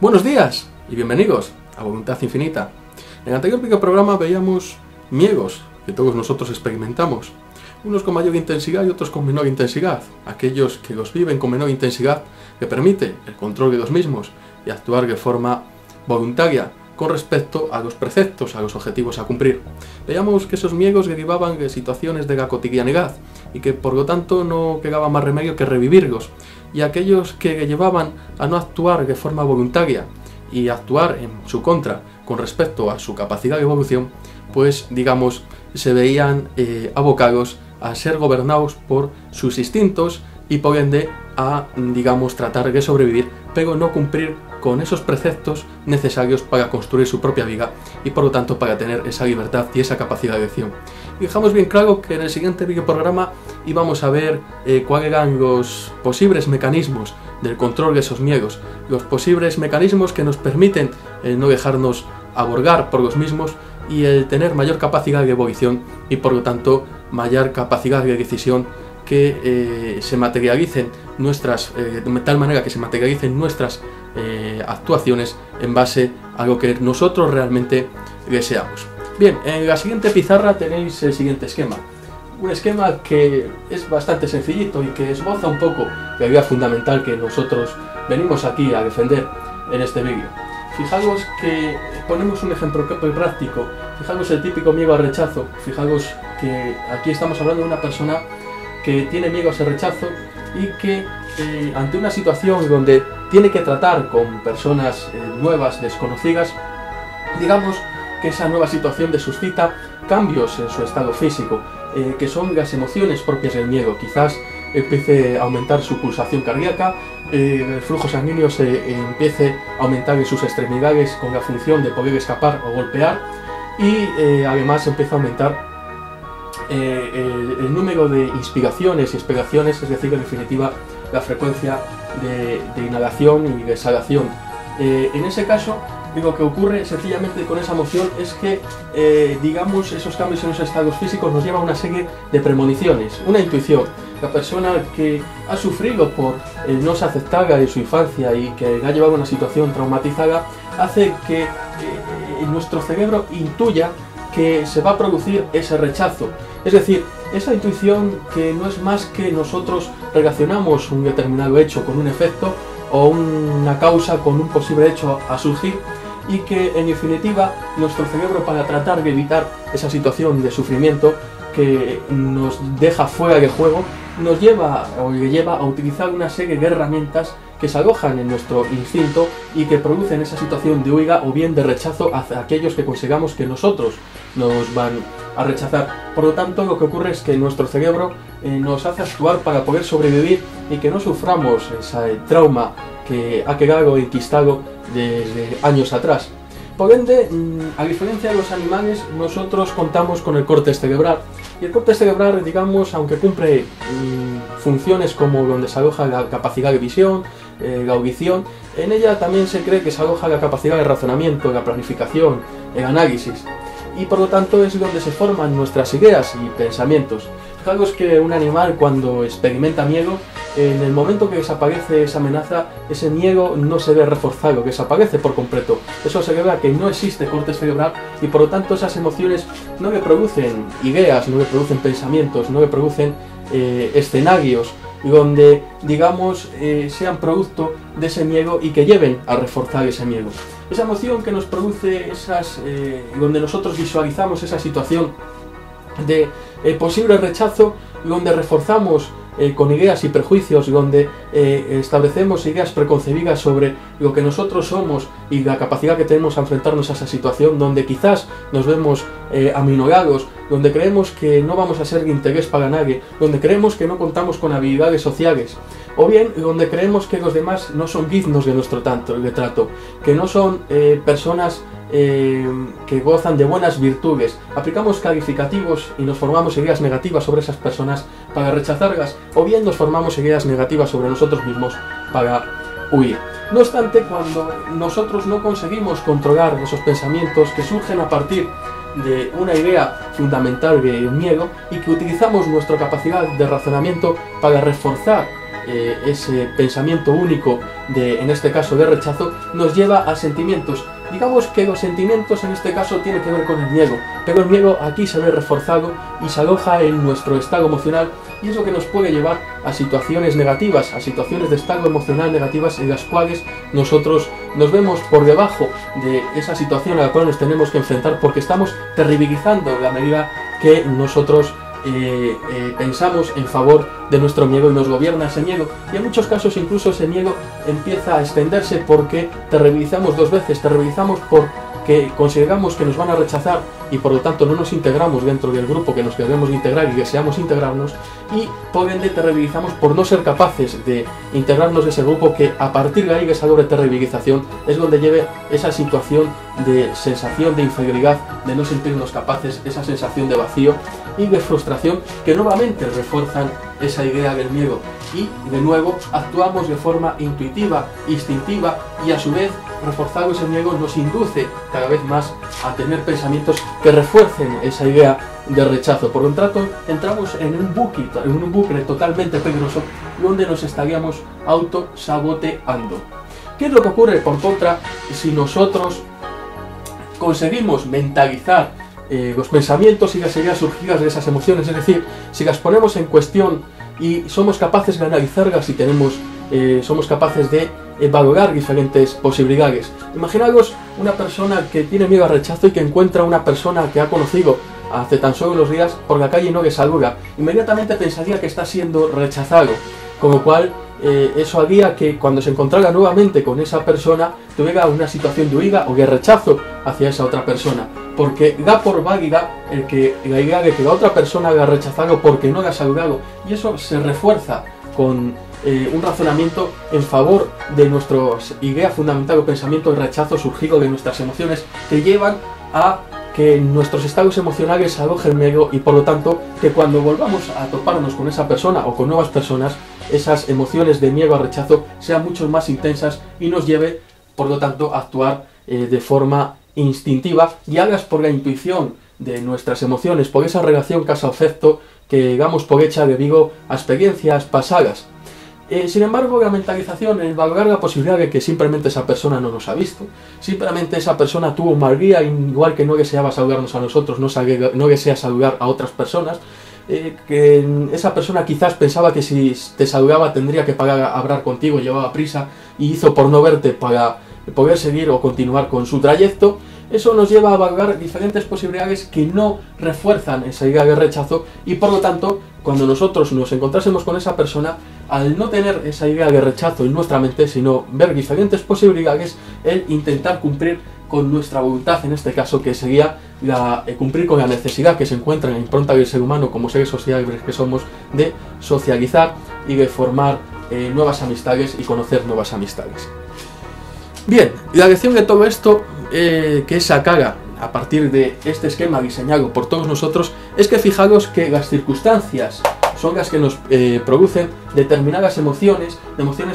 Buenos días y bienvenidos a Voluntad Infinita. En el anterior videoprograma veíamos miegos que todos nosotros experimentamos, unos con mayor intensidad y otros con menor intensidad. Aquellos que los viven con menor intensidad, que permite el control de los mismos y actuar de forma voluntaria con respecto a los preceptos, a los objetivos a cumplir. Veíamos que esos miegos derivaban de situaciones de la cotidianidad y que por lo tanto no quedaba más remedio que revivirlos, y aquellos que llevaban a no actuar de forma voluntaria y actuar en su contra con respecto a su capacidad de evolución, pues digamos se veían abocados a ser gobernados por sus instintos y por ende a, digamos, tratar de sobrevivir, pero no cumplir con esos preceptos necesarios para construir su propia vida y por lo tanto para tener esa libertad y esa capacidad de elección. Y dejamos bien claro que en el siguiente videoprograma íbamos a ver cuáles eran los posibles mecanismos del control de esos miedos, los posibles mecanismos que nos permiten no dejarnos aborgar por los mismos y el tener mayor capacidad de evolución y por lo tanto mayor capacidad de decisión que se materialicen nuestras, de tal manera que se materialicen nuestras actuaciones en base a lo que nosotros realmente deseamos. Bien, en la siguiente pizarra tenéis el siguiente esquema. Un esquema que es bastante sencillito y que esboza un poco la idea fundamental que nosotros venimos aquí a defender en este vídeo. Fijaos que ponemos un ejemplo práctico. Fijaos el típico miedo al rechazo. Fijaos que aquí estamos hablando de una persona que tiene miedo a ese rechazo y que ante una situación donde tiene que tratar con personas nuevas, desconocidas, digamos que esa nueva situación le suscita cambios en su estado físico, que son las emociones propias del miedo. Quizás empiece a aumentar su pulsación cardíaca, el flujo sanguíneo se empiece a aumentar en sus extremidades con la función de poder escapar o golpear, y además empieza a aumentar el número de inspiraciones y expiraciones, es decir, en definitiva la frecuencia de inhalación y de exhalación. En ese caso, lo que ocurre sencillamente con esa emoción es que, digamos, esos cambios en los estados físicos nos llevan a una serie de premoniciones, una intuición. La persona que ha sufrido por no se aceptada en su infancia y que ha llevado a una situación traumatizada, hace que nuestro cerebro intuya que se va a producir ese rechazo. Es decir, esa intuición que no es más que nosotros relacionamos un determinado hecho con un efecto o una causa con un posible hecho a surgir, y que en definitiva nuestro cerebro, para tratar de evitar esa situación de sufrimiento que nos deja fuera de juego, nos lleva o le lleva a utilizar una serie de herramientas que se alojan en nuestro instinto y que producen esa situación de huida o bien de rechazo hacia aquellos que consigamos que nosotros nos van a rechazar. Por lo tanto, lo que ocurre es que nuestro cerebro nos hace actuar para poder sobrevivir y que no suframos ese trauma que ha quedado enquistado desde años atrás. Por ende, a diferencia de los animales, nosotros contamos con el córtex cerebral. Y el córtex cerebral, digamos, aunque cumple funciones como donde se aloja la capacidad de visión, la audición, en ella también se cree que se aloja la capacidad de razonamiento, la planificación, el análisis. Y por lo tanto es donde se forman nuestras ideas y pensamientos. Fijaos que un animal, cuando experimenta miedo, en el momento que desaparece esa amenaza, ese miedo no se ve reforzado, desaparece por completo. Eso se debe a que no existe córtex cerebral y por lo tanto esas emociones no le producen ideas, no le producen pensamientos, no le producen escenarios donde, digamos, sean producto de ese miedo y que lleven a reforzar ese miedo. Esa emoción que nos produce donde nosotros visualizamos esa situación de posible rechazo, donde reforzamos con ideas y prejuicios, donde establecemos ideas preconcebidas sobre lo que nosotros somos y la capacidad que tenemos a enfrentarnos a esa situación, donde quizás nos vemos aminorados, donde creemos que no vamos a ser de interés para nadie, donde creemos que no contamos con habilidades sociales, o bien donde creemos que los demás no son dignos de nuestro trato, que no son personas que gozan de buenas virtudes. Aplicamos calificativos y nos formamos ideas negativas sobre esas personas para rechazarlas, o bien nos formamos ideas negativas sobre nosotros mismos para huir. No obstante, cuando nosotros no conseguimos controlar esos pensamientos que surgen a partir de una idea fundamental de miedo y que utilizamos nuestra capacidad de razonamiento para reforzar ese pensamiento único de, en este caso, de rechazo, nos lleva a sentimientos. Digamos que los sentimientos en este caso tienen que ver con el miedo, pero el miedo aquí se ve reforzado y se aloja en nuestro estado emocional, y es lo que nos puede llevar a situaciones negativas, a situaciones de estado emocional negativas en las cuales nosotros nos vemos por debajo de esa situación a la cual nos tenemos que enfrentar, porque estamos terribilizando la medida que nosotros pensamos en favor de nuestro miedo y nos gobierna ese miedo, y en muchos casos incluso ese miedo empieza a extenderse porque terribilizamos dos veces, terribilizamos porque consideramos que nos van a rechazar y por lo tanto no nos integramos dentro del grupo que nos queremos integrar y deseamos integrarnos, y por ende terribilizamos por no ser capaces de integrarnos de ese grupo, que a partir de ahí, esa doble terribilización es donde lleve esa situación de sensación de inferioridad, de no sentirnos capaces, esa sensación de vacío y de frustración que nuevamente refuerzan esa idea del miedo, y de nuevo actuamos de forma intuitiva, instintiva, y a su vez reforzado ese miedo nos induce cada vez más a tener pensamientos que refuercen esa idea de rechazo. Por lo tanto, entramos en un bucle totalmente peligroso donde nos estaríamos autosaboteando. ¿Qué es lo que ocurre, por contra, si nosotros conseguimos mentalizar los pensamientos y las ideas surgidas de esas emociones? Es decir, si las ponemos en cuestión y somos capaces de analizarlas y somos capaces de valorar diferentes posibilidades. Imaginaos una persona que tiene miedo al rechazo y que encuentra una persona que ha conocido hace tan solo unos días por la calle y no le saluda. Inmediatamente pensaría que está siendo rechazado, con lo cual eso haría que cuando se encontrara nuevamente con esa persona tuviera una situación de huida o de rechazo hacia esa otra persona, porque da por válida la idea de que la otra persona la ha rechazado porque no la ha saludado, y eso se refuerza con un razonamiento en favor de nuestra idea fundamental o pensamiento de rechazo surgido de nuestras emociones, que llevan a que nuestros estados emocionales alojen miedo, y por lo tanto que cuando volvamos a toparnos con esa persona o con nuevas personas, esas emociones de miedo a rechazo sean mucho más intensas y nos lleve, por lo tanto, a actuar de forma instintiva, guiadas por la intuición de nuestras emociones, por esa relación causa-efecto que damos por hecha debido a experiencias pasadas. Sin embargo, la mentalización, el valorar la posibilidad de que simplemente esa persona no nos ha visto, simplemente esa persona tuvo un mal día, igual que no deseaba saludarnos a nosotros, no desea saludar a otras personas, que esa persona quizás pensaba que si te saludaba tendría que pagar a hablar contigo, llevaba prisa y hizo por no verte para poder seguir o continuar con su trayecto. Eso nos lleva a valorar diferentes posibilidades que no refuerzan esa idea de rechazo, y por lo tanto, cuando nosotros nos encontrásemos con esa persona, al no tener esa idea de rechazo en nuestra mente, sino ver diferentes posibilidades, el intentar cumplir con nuestra voluntad, en este caso, que sería cumplir con la necesidad que se encuentra en la impronta del ser humano como seres sociales que somos, de socializar y de formar nuevas amistades y conocer nuevas amistades. Bien, la lección de todo esto que sacara a partir de este esquema diseñado por todos nosotros es que fijaros que las circunstancias son las que nos producen determinadas emociones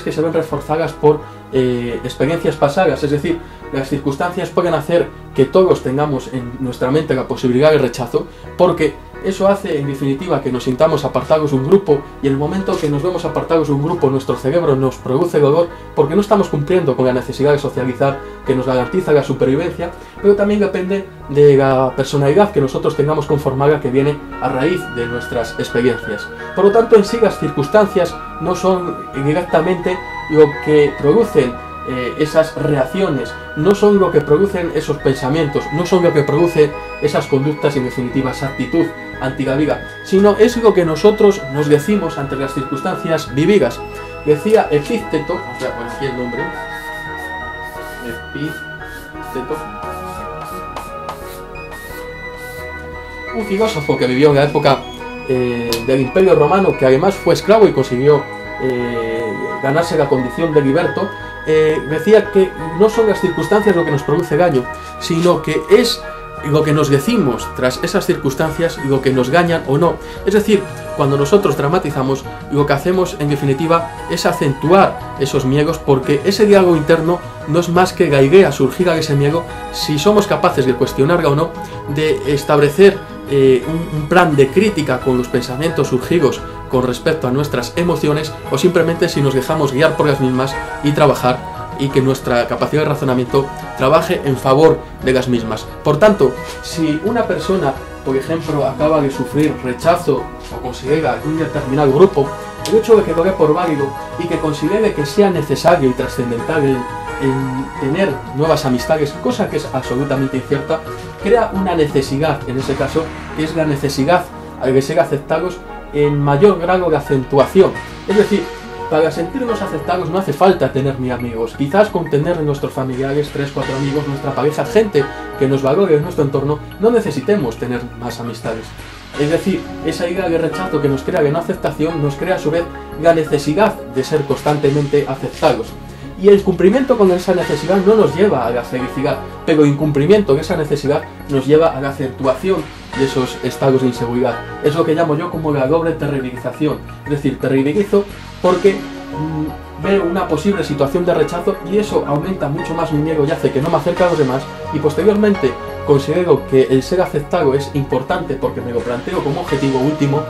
que se ven reforzadas por experiencias pasadas. Es decir, las circunstancias pueden hacer que todos tengamos en nuestra mente la posibilidad de rechazo, porque eso hace, en definitiva, que nos sintamos apartados de un grupo, y en el momento que nos vemos apartados de un grupo, nuestro cerebro nos produce dolor porque no estamos cumpliendo con la necesidad de socializar que nos garantiza la supervivencia, pero también depende de la personalidad que nosotros tengamos conformada, que viene a raíz de nuestras experiencias. Por lo tanto, en sí las circunstancias no son directamente lo que producen esas reacciones, no son lo que producen esos pensamientos, no son lo que produce esas conductas y en definitiva esa actitud ante la vida, sino es lo que nosotros nos decimos ante las circunstancias vividas. Decía Epicteto, o sea, por aquí el nombre, Epicteto, un filósofo que vivió en la época del Imperio Romano, que además fue esclavo y consiguió ganarse la condición de liberto, decía que no son las circunstancias lo que nos produce daño, sino que es lo que nos decimos tras esas circunstancias lo que nos dañan o no. Es decir, cuando nosotros dramatizamos, lo que hacemos en definitiva es acentuar esos miedos, porque ese diálogo interno no es más que la idea surgida de ese miedo, si somos capaces de cuestionarla o no, de establecer un plan de crítica con los pensamientos surgidos con respecto a nuestras emociones o simplemente si nos dejamos guiar por las mismas y trabajar y que nuestra capacidad de razonamiento trabaje en favor de las mismas. Por tanto, si una persona, por ejemplo, acaba de sufrir rechazo o considera un determinado grupo, el hecho de que lo dé por válido y que considere que sea necesario y trascendental en tener nuevas amistades, cosa que es absolutamente incierta, crea una necesidad, en ese caso, que es la necesidad de ser aceptados en mayor grado de acentuación. Es decir, para sentirnos aceptados no hace falta tener ni amigos. Quizás con tener nuestros familiares, 3, 4 amigos, nuestra pareja, gente que nos valore en nuestro entorno, no necesitemos tener más amistades. Es decir, esa idea de rechazo que nos crea de no aceptación nos crea a su vez la necesidad de ser constantemente aceptados. Y el cumplimiento con esa necesidad no nos lleva a la felicidad, pero el incumplimiento de esa necesidad nos lleva a la acentuación de esos estados de inseguridad. Es lo que llamo yo como la doble terribilización. Es decir, terribilizo porque veo una posible situación de rechazo y eso aumenta mucho más mi miedo y hace que no me acerque a los demás, y posteriormente considero que el ser aceptado es importante porque me lo planteo como objetivo último,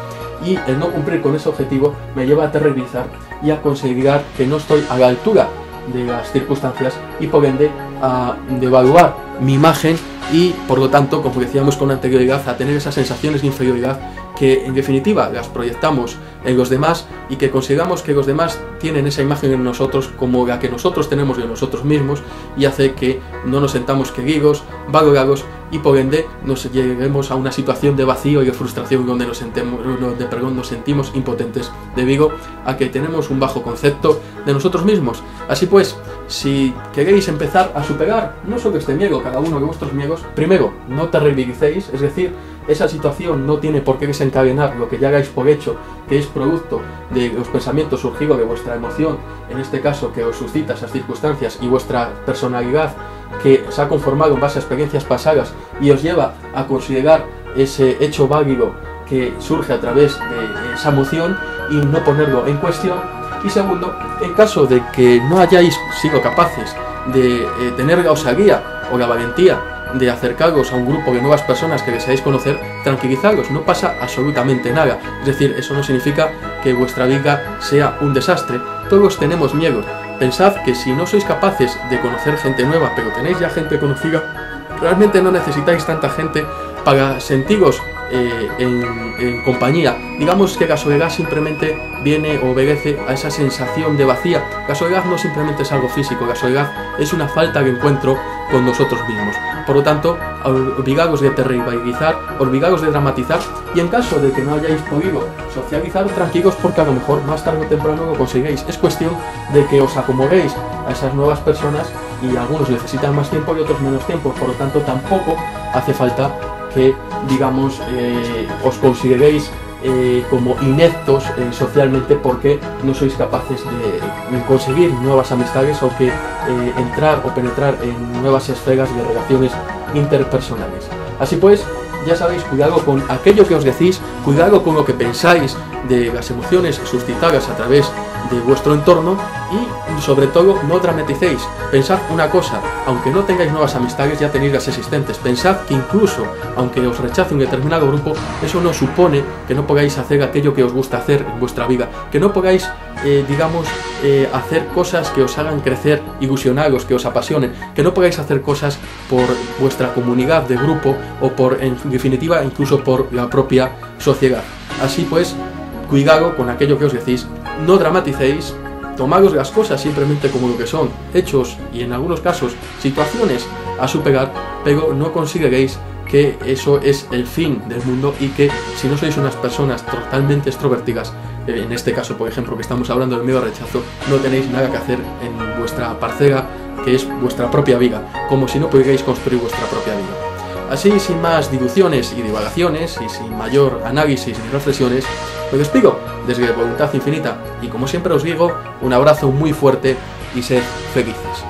y el no cumplir con ese objetivo me lleva a terribilizar y a considerar que no estoy a la altura de las circunstancias y por ende a devaluar mi imagen y por lo tanto, como decíamos con anterioridad, a tener esas sensaciones de inferioridad que en definitiva las proyectamos en los demás y que consideramos que los demás tienen esa imagen en nosotros como la que nosotros tenemos de nosotros mismos, y hace que no nos sentamos queridos, valorados y por ende nos lleguemos a una situación de vacío y de frustración donde nos sentimos impotentes debido a que tenemos un bajo concepto de nosotros mismos. Así pues, si queréis empezar a superar no solo este miedo, cada uno de vuestros miedos, primero, no terribilicéis, es decir, esa situación no tiene por qué desencadenar lo que ya hagáis por hecho, que es producto de los pensamientos surgidos de vuestra emoción, en este caso que os suscita esas circunstancias, y vuestra personalidad que se ha conformado en base a experiencias pasadas y os lleva a considerar ese hecho válido que surge a través de esa emoción y no ponerlo en cuestión. Y segundo, en caso de que no hayáis sido capaces de tener la osadía o la valentía de acercaros a un grupo de nuevas personas que deseáis conocer, tranquilizaros, no pasa absolutamente nada. Es decir, eso no significa que vuestra vida sea un desastre. Todos tenemos miedo. Pensad que si no sois capaces de conocer gente nueva, pero tenéis ya gente conocida, realmente no necesitáis tanta gente para sentiros en compañía. Digamos que la soledad simplemente viene o obedece a esa sensación de vacía. La soledad no simplemente es algo físico, la soledad es una falta de encuentro con nosotros mismos. Por lo tanto, olvidaros de terribilizar, olvidaros de dramatizar, y en caso de que no hayáis podido socializar, tranquilos porque a lo mejor más tarde o temprano lo conseguiréis. Es cuestión de que os acomodéis a esas nuevas personas, y algunos necesitan más tiempo y otros menos tiempo. Por lo tanto, tampoco hace falta que, digamos, os consideréis como ineptos socialmente porque no sois capaces de conseguir nuevas amistades o que entrar o penetrar en nuevas esferas de relaciones interpersonales. Así pues, ya sabéis, cuidado con aquello que os decís, cuidado con lo que pensáis de las emociones suscitadas a través de vuestro entorno, y sobre todo no dramaticéis. Pensad una cosa: aunque no tengáis nuevas amistades, ya tenéis las existentes. Pensad que incluso aunque os rechace un determinado grupo, eso no supone que no podáis hacer aquello que os gusta hacer en vuestra vida, que no podáis hacer cosas que os hagan crecer, ilusionaros, que os apasionen, que no podáis hacer cosas por vuestra comunidad de grupo o por, en definitiva, incluso por la propia sociedad. Así pues, cuidado con aquello que os decís, no dramaticéis, tomaros las cosas simplemente como lo que son, hechos y en algunos casos situaciones a superar, pero no consideréis que eso es el fin del mundo y que si no sois unas personas totalmente extrovertidas, en este caso por ejemplo que estamos hablando del miedo al rechazo, no tenéis nada que hacer en vuestra parcela que es vuestra propia vida, como si no pudierais construir vuestra propia vida. Así, sin más diluciones y divagaciones y sin mayor análisis ni reflexiones, me despido desde Voluntad Infinita y como siempre os digo, un abrazo muy fuerte y sed felices.